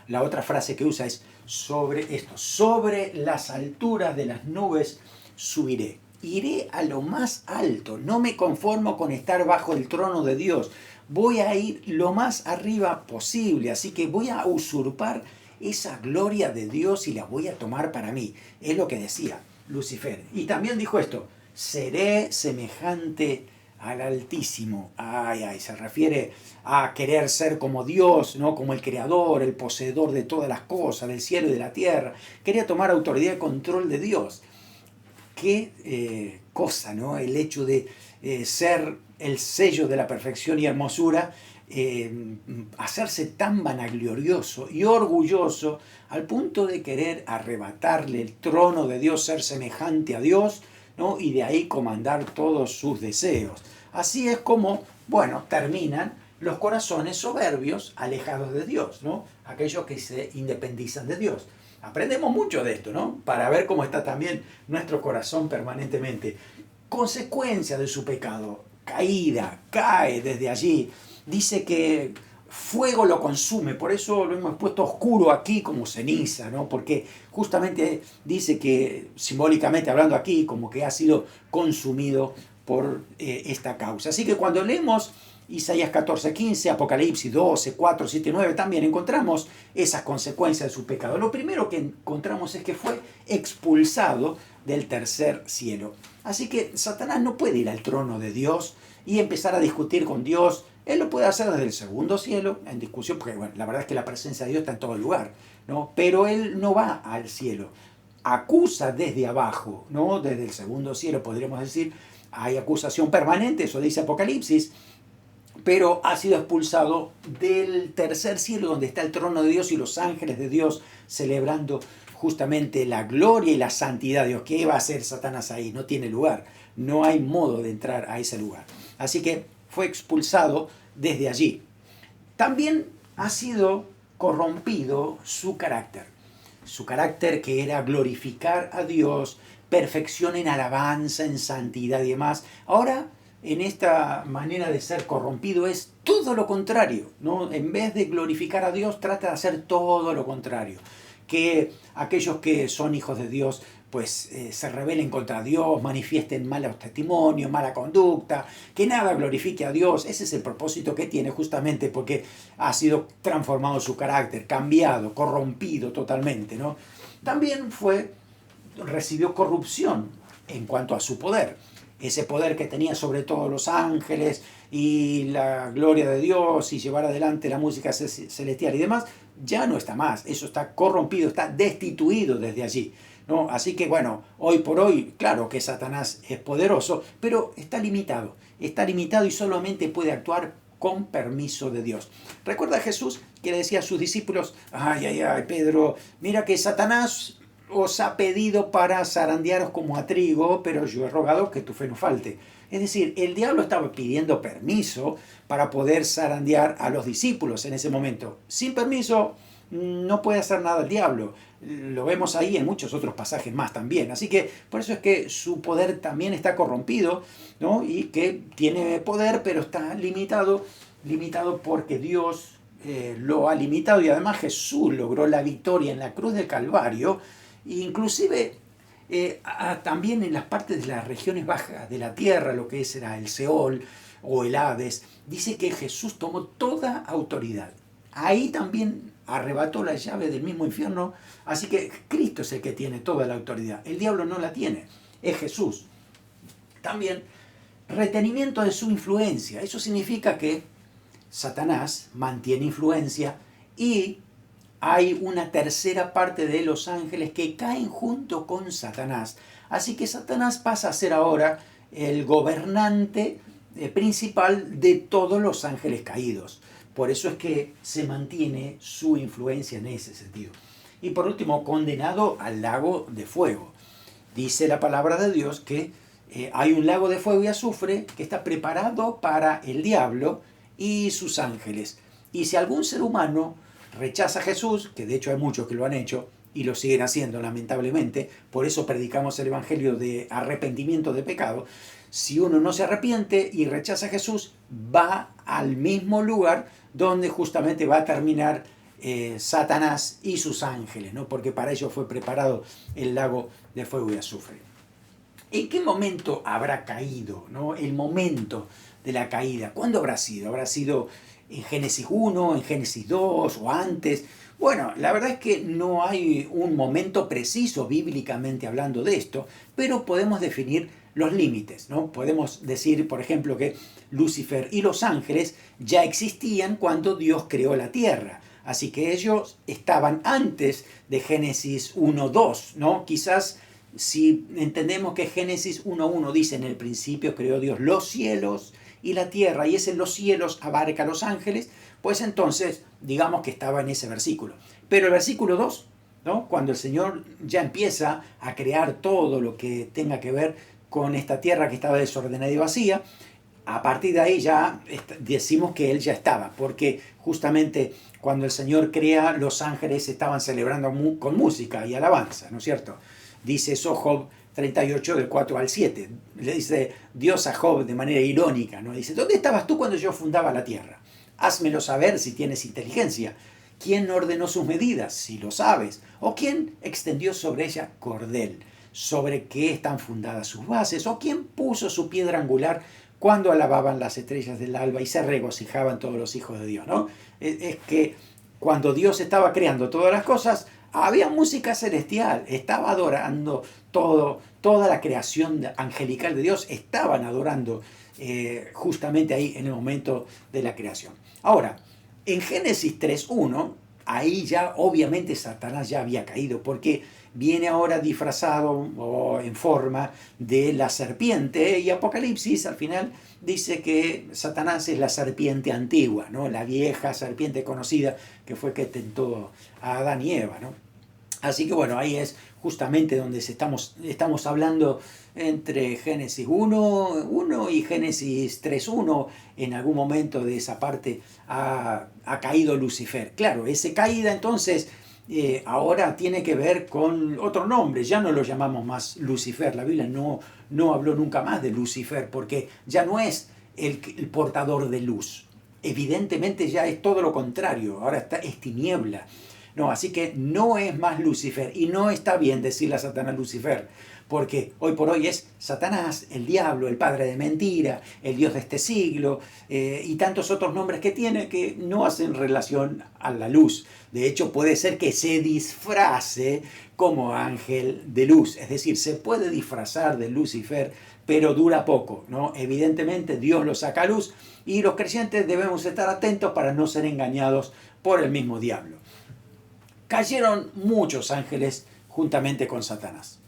Speaker 1: La otra frase que usa es, sobre esto, sobre las alturas de las nubes subiré. Iré a lo más alto, no me conformo con estar bajo el trono de Dios. Voy a ir lo más arriba posible, así que voy a usurpar esa gloria de Dios y la voy a tomar para mí. Es lo que decía Lucifer. Y también dijo esto, seré semejante al Altísimo. Ay, ay, se refiere a querer ser como Dios, ¿no? Como el creador, el poseedor de todas las cosas, del cielo y de la tierra. Quería tomar autoridad y control de Dios. Qué cosa, ¿no? El hecho de ser el sello de la perfección y hermosura, hacerse tan vanaglorioso y orgulloso al punto de querer arrebatarle el trono de Dios, ser semejante a Dios, ¿no? Y de ahí comandar todos sus deseos. Así es como, bueno, terminan los corazones soberbios alejados de Dios, ¿no? Aquellos que se independizan de Dios. Aprendemos mucho de esto, ¿no? Para ver cómo está también nuestro corazón permanentemente. Consecuencia de su pecado, caída, cae desde allí. Dice que fuego lo consume, por eso lo hemos puesto oscuro aquí como ceniza, ¿no? Porque justamente dice que, simbólicamente hablando aquí, como que ha sido consumido por esta causa. Así que cuando leemos Isaías 14:15, Apocalipsis 12, 4, 7, 9, también encontramos esas consecuencias de su pecado. Lo primero que encontramos es que fue expulsado del tercer cielo. Así que Satanás no puede ir al trono de Dios y empezar a discutir con Dios. Él lo puede hacer desde el segundo cielo, en discusión, porque bueno, la verdad es que la presencia de Dios está en todo lugar, ¿no? Pero él no va al cielo. Acusa desde abajo, ¿no? Desde el segundo cielo, podríamos decir, hay acusación permanente, eso dice Apocalipsis, pero ha sido expulsado del tercer cielo donde está el trono de Dios y los ángeles de Dios celebrando justamente la gloria y la santidad de Dios. ¿Qué va a hacer Satanás ahí? No tiene lugar, no hay modo de entrar a ese lugar. Así que fue expulsado desde allí. También ha sido corrompido su carácter que era glorificar a Dios, perfección en alabanza, en santidad y demás. Ahora, en esta manera de ser corrompido es todo lo contrario, ¿no? En vez de glorificar a Dios, trata de hacer todo lo contrario. Que aquellos que son hijos de Dios pues se rebelen contra Dios, manifiesten malos testimonios, mala conducta, que nada glorifique a Dios. Ese es el propósito que tiene, justamente porque ha sido transformado su carácter, cambiado, corrompido totalmente, ¿no? También recibió corrupción en cuanto a su poder. Ese poder que tenía sobre todos los ángeles y la gloria de Dios y llevar adelante la música celestial y demás, ya no está más. Eso está corrompido, está destituido desde allí, ¿no? Así que bueno, hoy por hoy, claro que Satanás es poderoso, pero está limitado y solamente puede actuar con permiso de Dios. Recuerda a Jesús que le decía a sus discípulos, ay, ay, ay, Pedro, mira que Satanás os ha pedido para zarandearos como a trigo, pero yo he rogado que tu fe no falte. Es decir, el diablo estaba pidiendo permiso para poder zarandear a los discípulos en ese momento. Sin permiso no puede hacer nada el diablo. Lo vemos ahí en muchos otros pasajes más también. Así que por eso es que su poder también está corrompido, ¿no? Y que tiene poder, pero está limitado porque Dios lo ha limitado y además Jesús logró la victoria en la cruz del Calvario. Inclusive también en las partes de las regiones bajas de la tierra, lo que era el Seol o el Hades, dice que Jesús tomó toda autoridad. Ahí también arrebató la llave del mismo infierno, así que Cristo es el que tiene toda la autoridad. El diablo no la tiene, es Jesús. También retenimiento de su influencia. Eso significa que Satanás mantiene influencia y hay una tercera parte de los ángeles que caen junto con Satanás. Así que Satanás pasa a ser ahora el gobernante principal de todos los ángeles caídos. Por eso es que se mantiene su influencia en ese sentido. Y por último, condenado al lago de fuego. Dice la palabra de Dios que hay un lago de fuego y azufre que está preparado para el diablo y sus ángeles. Y si algún ser humano rechaza a Jesús, que de hecho hay muchos que lo han hecho y lo siguen haciendo lamentablemente, por eso predicamos el evangelio de arrepentimiento de pecado. Si uno no se arrepiente y rechaza a Jesús, va al mismo lugar donde justamente va a terminar Satanás y sus ángeles, ¿no? Porque para ello fue preparado el lago de fuego y azufre. ¿En qué momento habrá caído, ¿no? El momento de la caída. ¿Cuándo habrá sido? ¿Habrá sido en Génesis 1, en Génesis 2 o antes? Bueno, la verdad es que no hay un momento preciso bíblicamente hablando de esto, pero podemos definir los límites, ¿no? Podemos decir, por ejemplo, que Lucifer y los ángeles ya existían cuando Dios creó la tierra. Así que ellos estaban antes de Génesis 1:2, ¿no? Quizás si entendemos que Génesis 1:1 dice: en el principio creó Dios los cielos y la tierra, y ese los cielos abarca a los ángeles, pues entonces digamos que estaba en ese versículo. Pero el versículo 2, ¿no? Cuando el Señor ya empieza a crear todo lo que tenga que ver con esta tierra que estaba desordenada y vacía, a partir de ahí ya decimos que Él ya estaba, porque justamente cuando el Señor crea, los ángeles estaban celebrando con música y alabanza, ¿no es cierto? Dice eso Job 38, del 4 al 7. Le dice Dios a Job de manera irónica, ¿no? Dice: ¿dónde estabas tú cuando yo fundaba la tierra? Házmelo saber si tienes inteligencia. ¿Quién ordenó sus medidas, si lo sabes? ¿O quién extendió sobre ella cordel? ¿Sobre qué están fundadas sus bases? ¿O quién puso su piedra angular cuando alababan las estrellas del alba y se regocijaban todos los hijos de Dios, ¿no? Es que cuando Dios estaba creando todas las cosas, había música celestial, estaba adorando toda la creación angelical de Dios, estaban adorando justamente ahí en el momento de la creación. Ahora, en Génesis 3:1, ahí ya obviamente Satanás ya había caído, porque viene ahora disfrazado o en forma de la serpiente, y Apocalipsis al final dice que Satanás es la serpiente antigua, ¿no? La vieja serpiente conocida que fue que tentó a Adán y Eva, ¿no? Así que bueno, ahí es justamente donde estamos hablando entre Génesis 1:1 y Génesis 3:1. En algún momento de esa parte ha caído Lucifer. Claro, esa caída entonces ahora tiene que ver con otro nombre. Ya no lo llamamos más Lucifer. La Biblia no habló nunca más de Lucifer, porque ya no es el portador de luz. Evidentemente ya es todo lo contrario. Ahora es tiniebla. No, así que no es más Lucifer, y no está bien decirle a Satanás Lucifer, porque hoy por hoy es Satanás, el diablo, el padre de mentira, el dios de este siglo, y tantos otros nombres que tiene que no hacen relación a la luz. De hecho, puede ser que se disfrace como ángel de luz, es decir, se puede disfrazar de Lucifer, pero dura poco, ¿no? Evidentemente Dios lo saca a luz, y los creyentes debemos estar atentos para no ser engañados por el mismo diablo. Cayeron muchos ángeles juntamente con Satanás.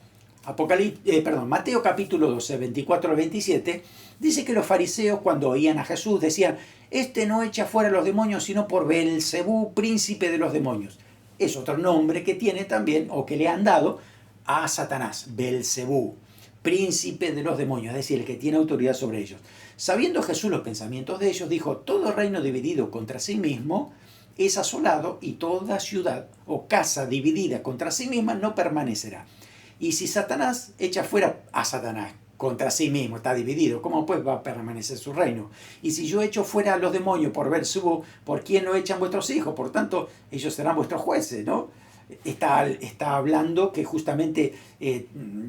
Speaker 1: Mateo capítulo 12, 24 al 27, dice que los fariseos, cuando oían a Jesús, decían: este no echa fuera los demonios sino por Beelzebú, príncipe de los demonios. Es otro nombre que tiene también, o que le han dado a Satanás, Beelzebú, príncipe de los demonios, es decir, el que tiene autoridad sobre ellos. Sabiendo Jesús los pensamientos de ellos, dijo: todo reino dividido contra sí mismo es asolado, y toda ciudad o casa dividida contra sí misma no permanecerá. Y si Satanás echa fuera a Satanás contra sí mismo, está dividido, ¿cómo pues va a permanecer su reino? Y si yo echo fuera a los demonios por Beelzebú, ¿por quién no echan vuestros hijos? Por tanto, ellos serán vuestros jueces, ¿no? Está hablando que justamente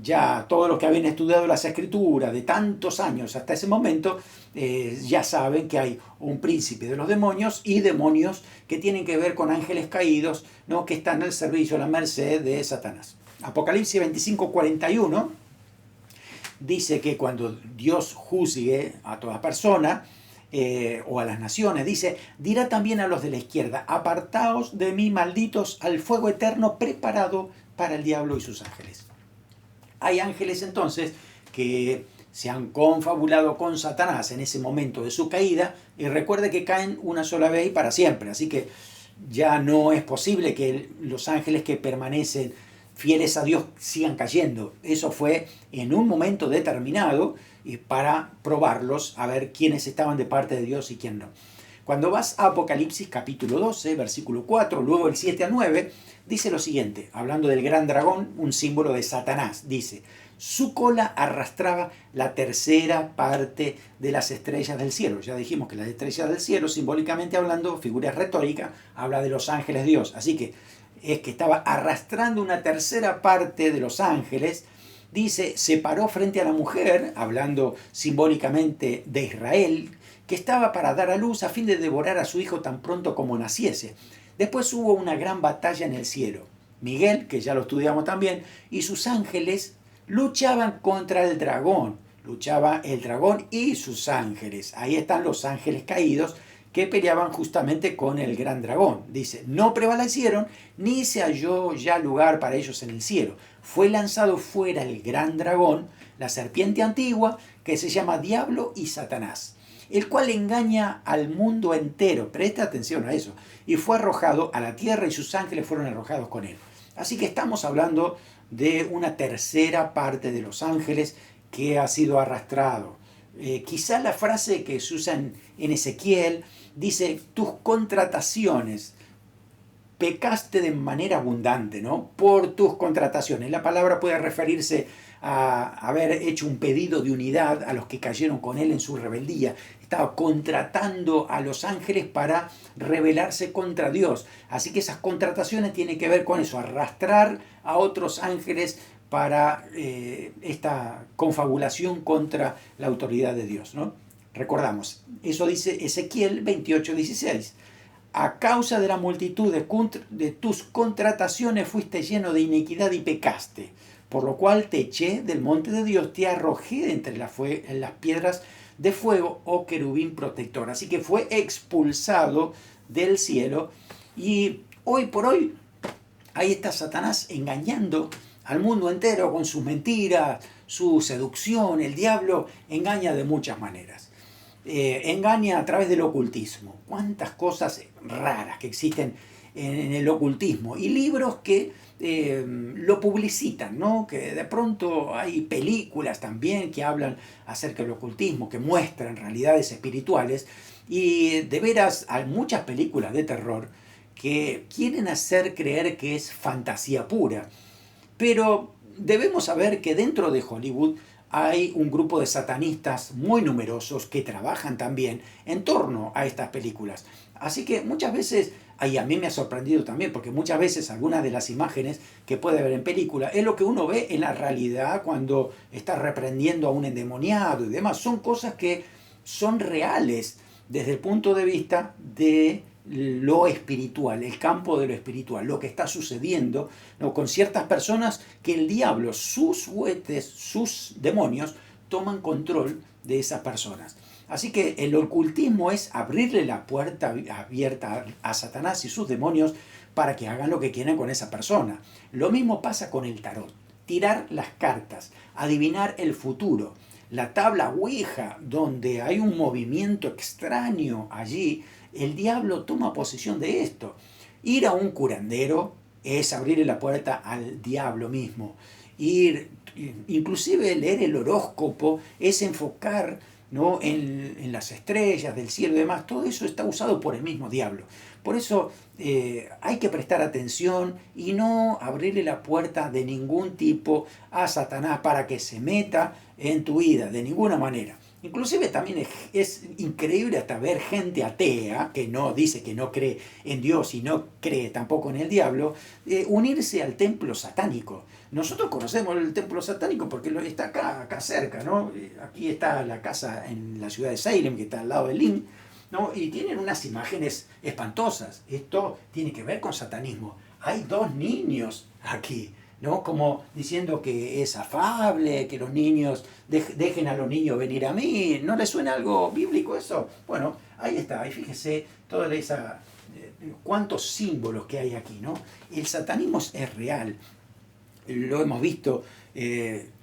Speaker 1: ya todos los que habían estudiado las escrituras de tantos años hasta ese momento ya saben que hay un príncipe de los demonios y demonios que tienen que ver con ángeles caídos, ¿no? Que están al servicio, a la merced de Satanás. Apocalipsis 25:41 dice que cuando Dios juzgue a toda persona, o a las naciones, dice: dirá también a los de la izquierda: apartaos de mí, malditos, al fuego eterno preparado para el diablo y sus ángeles. Hay ángeles entonces que se han confabulado con Satanás en ese momento de su caída, y recuerde que caen una sola vez y para siempre, así que ya no es posible que los ángeles que permanecen fieles a Dios sigan cayendo. Eso fue en un momento determinado, y para probarlos, a ver quiénes estaban de parte de Dios y quién no. Cuando vas a Apocalipsis capítulo 12, versículo 4, luego el 7 al 9, dice lo siguiente, hablando del gran dragón, un símbolo de Satanás, dice: Su cola arrastraba la tercera parte de las estrellas del cielo. Ya dijimos que las estrellas del cielo, simbólicamente hablando, figura retórica, habla de los ángeles de Dios. Así que es que estaba arrastrando una tercera parte de los ángeles. Dice, se paró frente a la mujer, hablando simbólicamente de Israel, que estaba para dar a luz a fin de devorar a su hijo tan pronto como naciese. Después hubo una gran batalla en el cielo. Miguel, que ya lo estudiamos también, y sus ángeles luchaban contra el dragón. Luchaba el dragón y sus ángeles. Ahí están los ángeles caídos que peleaban justamente con el gran dragón. Dice, no prevalecieron, ni se halló ya lugar para ellos en el cielo. Fue lanzado fuera el gran dragón, la serpiente antigua, que se llama Diablo y Satanás, el cual engaña al mundo entero. Presta atención a eso. Y fue arrojado a la tierra y sus ángeles fueron arrojados con él. Así que estamos hablando de una tercera parte de los ángeles que ha sido arrastrado. Quizá la frase que se usa en Ezequiel dice, tus contrataciones, pecaste de manera abundante, ¿no? Por tus contrataciones. La palabra puede referirse a haber hecho un pedido de unidad a los que cayeron con él en su rebeldía. Estaba contratando a los ángeles para rebelarse contra Dios. Así que esas contrataciones tienen que ver con eso, arrastrar a otros ángeles para esta confabulación contra la autoridad de Dios, ¿no? Recordamos, eso dice Ezequiel 28:16. A causa de la multitud de tus contrataciones fuiste lleno de iniquidad y pecaste, por lo cual te eché del monte de Dios, te arrojé entre las piedras de fuego, oh querubín protector. Así que fue expulsado del cielo y hoy por hoy ahí está Satanás engañando al mundo entero con sus mentiras, su seducción. El diablo engaña de muchas maneras. Engaña a través del ocultismo. Cuántas cosas raras que existen en el ocultismo. Y libros que lo publicitan, ¿no? Que de pronto hay películas también que hablan acerca del ocultismo, que muestran realidades espirituales. Y de veras hay muchas películas de terror que quieren hacer creer que es fantasía pura. Pero debemos saber que dentro de Hollywood hay un grupo de satanistas muy numerosos que trabajan también en torno a estas películas. Así que muchas veces, y a mí me ha sorprendido también, porque muchas veces algunas de las imágenes que puede ver en película es lo que uno ve en la realidad cuando está reprendiendo a un endemoniado y demás. Son cosas que son reales desde el punto de vista de lo espiritual, el campo de lo espiritual, lo que está sucediendo, ¿no? Con ciertas personas que el diablo, sus huestes, sus demonios, toman control de esas personas. Así que el ocultismo es abrirle la puerta abierta a Satanás y sus demonios para que hagan lo que quieran con esa persona. Lo mismo pasa con el tarot. Tirar las cartas, adivinar el futuro. La tabla Ouija, donde hay un movimiento extraño allí, el diablo toma posesión de esto. Ir a un curandero es abrirle la puerta al diablo mismo. Inclusive leer el horóscopo es enfocar, ¿no?, en las estrellas del cielo y demás. Todo eso está usado por el mismo diablo. Por eso hay que prestar atención y no abrirle la puerta de ningún tipo a Satanás para que se meta en tu vida, de ninguna manera. Inclusive también es increíble hasta ver gente atea, que no dice que no cree en Dios y no cree tampoco en el diablo, unirse al templo satánico. Nosotros conocemos el templo satánico porque está acá cerca, ¿no? Aquí está la casa en la ciudad de Salem, que está al lado de Lynn, ¿no? Y tienen unas imágenes espantosas. Esto tiene que ver con satanismo. Hay 2 niños aquí, ¿no? Como diciendo que es afable, que los niños, dejen a los niños venir a mí. ¿No les suena algo bíblico eso? Bueno, ahí está, ahí fíjese toda esa, cuántos símbolos que hay aquí, ¿no? El satanismo es real, lo hemos visto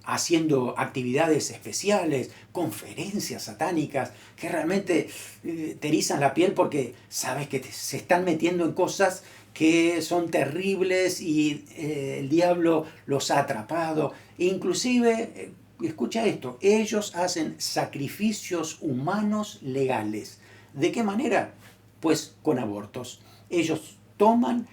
Speaker 1: haciendo actividades especiales, conferencias satánicas, que realmente te erizan la piel porque sabes que se están metiendo en cosas que son terribles y el diablo los ha atrapado. Inclusive, escucha esto, ellos hacen sacrificios humanos legales. ¿De qué manera? Pues con abortos. Ellos toman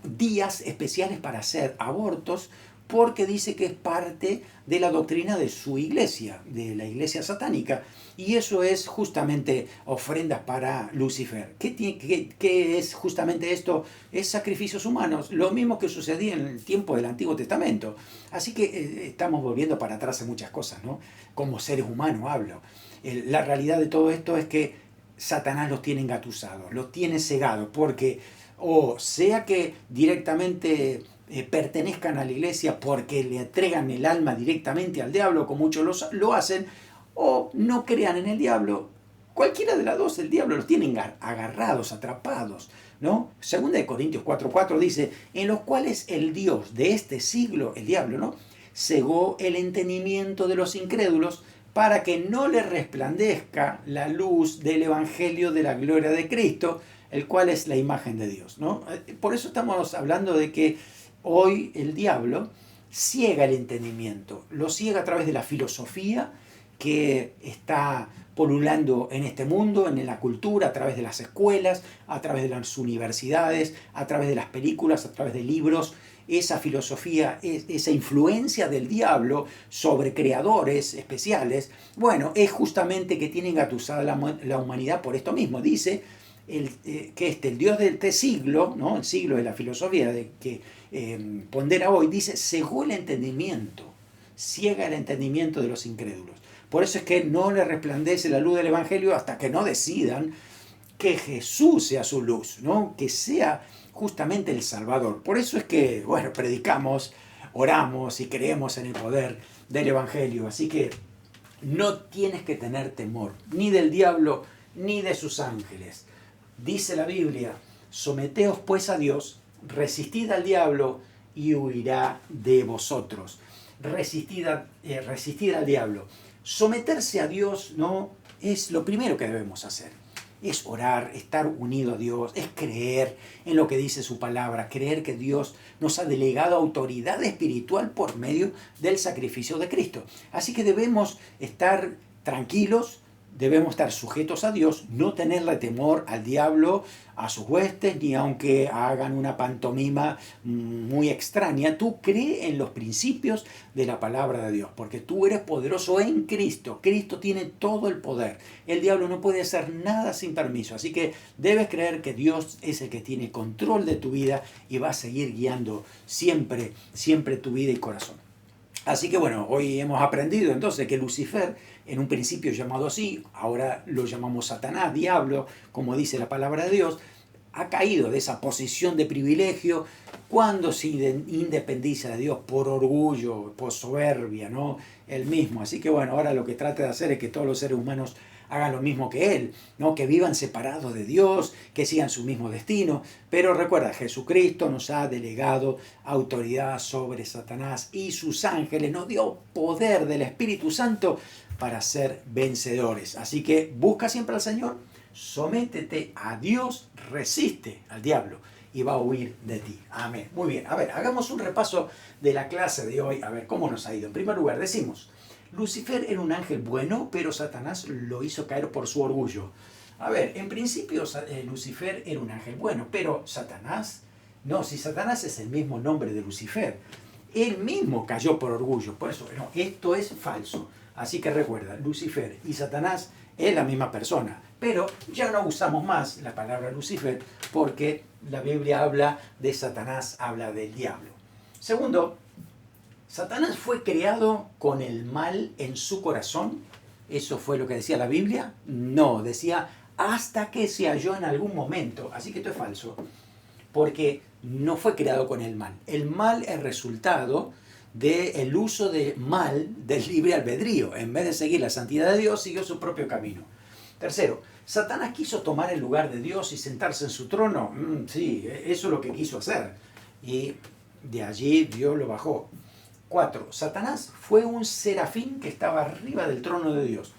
Speaker 1: días especiales para hacer abortos porque dice que es parte de la doctrina de su iglesia, de la iglesia satánica, y eso es justamente ofrendas para Lucifer. ¿Qué es justamente esto? Es sacrificios humanos, lo mismo que sucedía en el tiempo del Antiguo Testamento. Así que estamos volviendo para atrás en muchas cosas, ¿no? Como seres humanos hablo. La realidad de todo esto es que Satanás los tiene engatusados, los tiene cegados, porque o sea que directamente pertenezcan a la iglesia porque le entregan el alma directamente al diablo, como muchos lo hacen, o no crean en el diablo. Cualquiera de las dos, el diablo los tiene agarrados, atrapados, ¿no? Segunda de Corintios 4:4 dice, en los cuales el Dios de este siglo, el diablo, ¿no?, cegó el entendimiento de los incrédulos para que no les resplandezca la luz del evangelio de la gloria de Cristo, el cual es la imagen de Dios, ¿no? Por eso estamos hablando de que hoy el diablo ciega el entendimiento, lo ciega a través de la filosofía que está polulando en este mundo, en la cultura, a través de las escuelas, a través de las universidades, a través de las películas, a través de libros. Esa filosofía, esa influencia del diablo sobre creadores especiales, bueno, es justamente que tiene engatusada la humanidad por esto mismo. Dice que el Dios de este siglo, ¿no?, el siglo de la filosofía que pondera hoy, dice, cegó el entendimiento, ciega el entendimiento de los incrédulos. Por eso es que no le resplandece la luz del Evangelio hasta que no decidan que Jesús sea su luz, ¿no?, que sea justamente el Salvador. Por eso es que, bueno, predicamos, oramos y creemos en el poder del Evangelio. Así que no tienes que tener temor, ni del diablo, ni de sus ángeles. Dice la Biblia, someteos pues a Dios, resistid al diablo y huirá de vosotros. Resistid al diablo. Someterse a Dios, ¿no?, es lo primero que debemos hacer. Es orar, estar unido a Dios, es creer en lo que dice su palabra, creer que Dios nos ha delegado autoridad espiritual por medio del sacrificio de Cristo. Así que debemos estar tranquilos, debemos estar sujetos a Dios, no tenerle temor al diablo, a sus huestes, ni aunque hagan una pantomima muy extraña. Tú cree en los principios de la palabra de Dios, porque tú eres poderoso en Cristo. Cristo tiene todo el poder. El diablo no puede hacer nada sin permiso. Así que debes creer que Dios es el que tiene control de tu vida y va a seguir guiando siempre, siempre tu vida y corazón. Así que bueno, hoy hemos aprendido entonces que Lucifer, en un principio llamado así, ahora lo llamamos Satanás, diablo, como dice la palabra de Dios, ha caído de esa posición de privilegio cuando se independiza de Dios por orgullo, por soberbia, ¿no?, él mismo. Así que bueno, ahora lo que trata de hacer es que todos los seres humanos hagan lo mismo que él, ¿no?, que vivan separados de Dios, que sigan su mismo destino. Pero recuerda, Jesucristo nos ha delegado autoridad sobre Satanás y sus ángeles, nos dio poder del Espíritu Santo para ser vencedores. Así que busca siempre al Señor, sométete a Dios, resiste al diablo y va a huir de ti. Amén. Muy bien, a ver, hagamos un repaso de la clase de hoy, a ver cómo nos ha ido. En primer lugar, decimos, Lucifer era un ángel bueno, pero Satanás lo hizo caer por su orgullo. A ver, en principio Lucifer era un ángel bueno, pero Satanás, no, si Satanás es el mismo nombre de Lucifer, él mismo cayó por orgullo. Por eso, no, esto es falso. Así que recuerda, Lucifer y Satanás es la misma persona, pero ya no usamos más la palabra Lucifer porque la Biblia habla de Satanás, habla del diablo. Segundo, ¿Satanás fue creado con el mal en su corazón? ¿Eso fue lo que decía la Biblia? No, decía hasta que se halló en algún momento. Así que esto es falso, porque no fue creado con el mal. El mal es resultado del uso de mal del libre albedrío. En vez de seguir la santidad de Dios, siguió su propio camino. Tercero, ¿Satanás quiso tomar el lugar de Dios y sentarse en su trono? Sí, eso es lo que quiso hacer. Y de allí Dios lo bajó. 4. Satanás fue un serafín que estaba arriba del trono de Dios.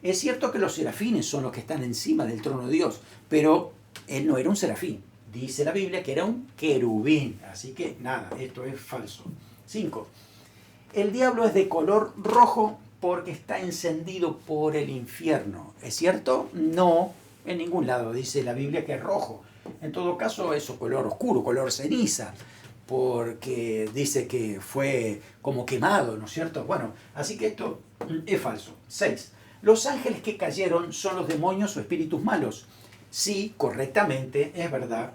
Speaker 1: Es cierto que los serafines son los que están encima del trono de Dios, pero él no era un serafín. Dice la Biblia que era un querubín. Así que nada, esto es falso. 5. El diablo es de color rojo porque está encendido por el infierno. ¿Es cierto? No, en ningún lado dice la Biblia que es rojo. En todo caso, es color oscuro, color ceniza. porque dice que fue como quemado, ¿no es cierto? Bueno, así que esto es falso. 6. Los ángeles que cayeron son los demonios o espíritus malos. Sí, correctamente, es verdad.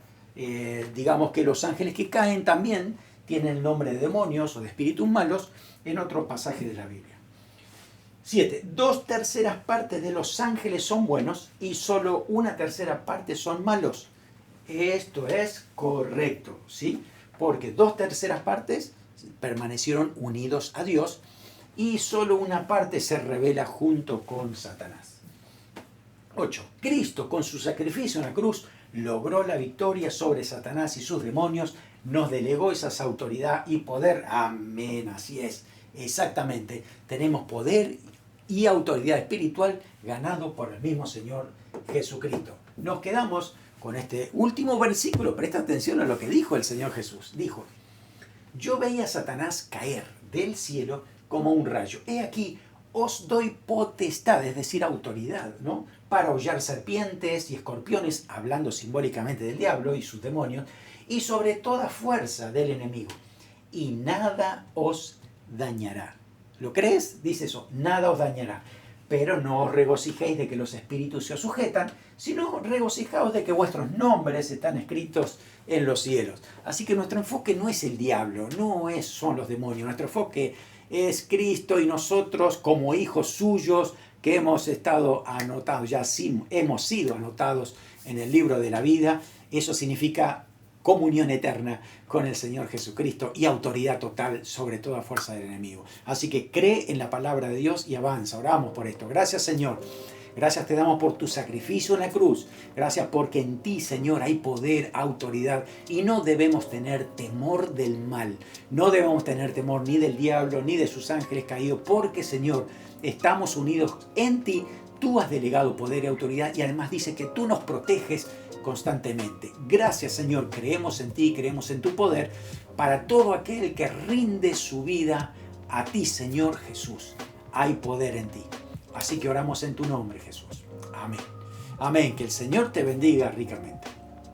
Speaker 1: Digamos que los ángeles que caen también tienen el nombre de demonios o de espíritus malos en otro pasaje de la Biblia. 7. 2/3 partes de los ángeles son buenos y solo 1/3 parte son malos. Esto es correcto, ¿sí? Porque 2/3 partes permanecieron unidos a Dios y solo una parte se rebela junto con Satanás. 8. Cristo, con su sacrificio en la cruz, logró la victoria sobre Satanás y sus demonios, nos delegó esa autoridad y poder. Amén, así es, exactamente. Tenemos poder y autoridad espiritual ganado por el mismo Señor Jesucristo. Nos quedamos con este último versículo. Presta atención a lo que dijo el Señor Jesús. Dijo: yo veía a Satanás caer del cielo como un rayo. He aquí, os doy potestad, es decir, autoridad, ¿no?, para hollar serpientes y escorpiones, hablando simbólicamente del diablo y sus demonios, y sobre toda fuerza del enemigo. Y nada os dañará. ¿Lo crees? Dice eso, nada os dañará. Pero no os regocijéis de que los espíritus se os sujetan, sino regocijaos de que vuestros nombres están escritos en los cielos. Así que nuestro enfoque no es el diablo, son los demonios. Nuestro enfoque es Cristo y nosotros como hijos suyos que hemos estado anotados, hemos sido anotados en el libro de la vida. Eso significa comunión eterna con el Señor Jesucristo y autoridad total sobre toda fuerza del enemigo. Así que cree en la palabra de Dios y avanza. Oramos por esto. Gracias, Señor. Gracias te damos por tu sacrificio en la cruz. Gracias porque en ti, Señor, hay poder, autoridad. Y no debemos tener temor del mal. No debemos tener temor ni del diablo, ni de sus ángeles caídos. Porque, Señor, estamos unidos en ti. Tú has delegado poder y autoridad. Y además dice que tú nos proteges constantemente. Gracias, Señor. Creemos en ti, creemos en tu poder. Para todo aquel que rinde su vida a ti, Señor Jesús. Hay poder en ti. Así que oramos en tu nombre, Jesús. Amén. Amén. Que el Señor te bendiga ricamente.